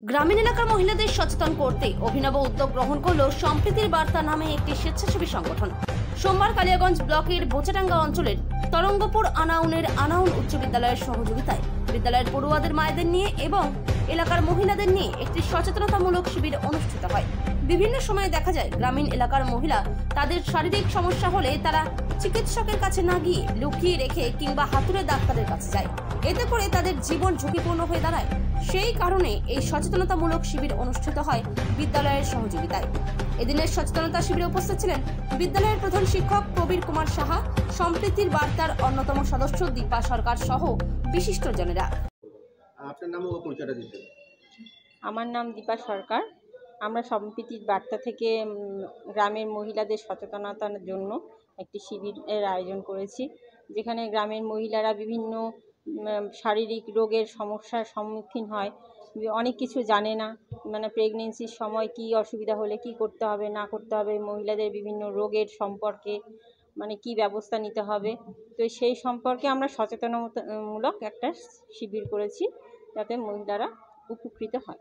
গ্রামীণ এলাকার মহিলাদের সচেতন করতে অভিনব উদ্যোগ গ্রহণ করল সম্প্রীতির বার্তা নামে একটি স্বেচ্ছাসেবী সংগঠন। সোমবার কালিয়াগঞ্জ ব্লকের বোচাডাঙ্গা অঞ্চলের তরঙ্গপুর আনাউনের আনাউন উচ্চ বিদ্যালয়ের সহযোগিতায় বিদ্যালয়ের পড়ুয়াদের মায়েদের নিয়ে এবং এলাকার মহিলাদের নিয়ে একটি সচেতনতামূলক শিবির অনুষ্ঠিত হয়। বিভিন্ন সময়ে দেখা যায় গ্রামীণ এলাকার মহিলা তাদের শারীরিক সমস্যা হলে তারা চিকিৎসকের কাছে না গিয়ে লুকিয়ে রেখে কিংবা হাতুড়ে ডাক্তারের কাছে যায়। এতে করে তাদের জীবন ঝুঁকিপূর্ণ হয়ে দাঁড়ায়। সেই কারণে এই সচেতনতামূলক শিবির অনুষ্ঠিত হয় বিদ্যালয়ের সহযোগিতায়। এদিনের সচেতনতা শিবিরে উপস্থিত ছিলেন বিদ্যালয়ের প্রধান শিক্ষক প্রবীর কুমার সাহা, সম্প্রীতির বার্তার অন্যতম সদস্য দীপা সরকার সহ বিশিষ্টজনেরা। আপনার নাম ও পরিচয়টা দিতে। আমার নাম দীপা সরকার। আমরা সম্প্রীতির বার্তা থেকে গ্রামের মহিলাদের সচেতনতার জন্য একটি শিবিরের আয়োজন করেছি, যেখানে গ্রামের মহিলারা বিভিন্ন শারীরিক রোগের সমস্যার সম্মুখীন হয়, অনেক কিছু জানে না, প্রেগনেন্সির সময় কি অসুবিধা হলে কি করতে হবে না করতে হবে, মহিলাদের বিভিন্ন রোগের সম্পর্কে কি ব্যবস্থা নিতে হবে। তো সেই সম্পর্কে আমরা সচেতনতামূলক একটা শিবির করেছি, যাতে মহিলারা উপকৃত হয়।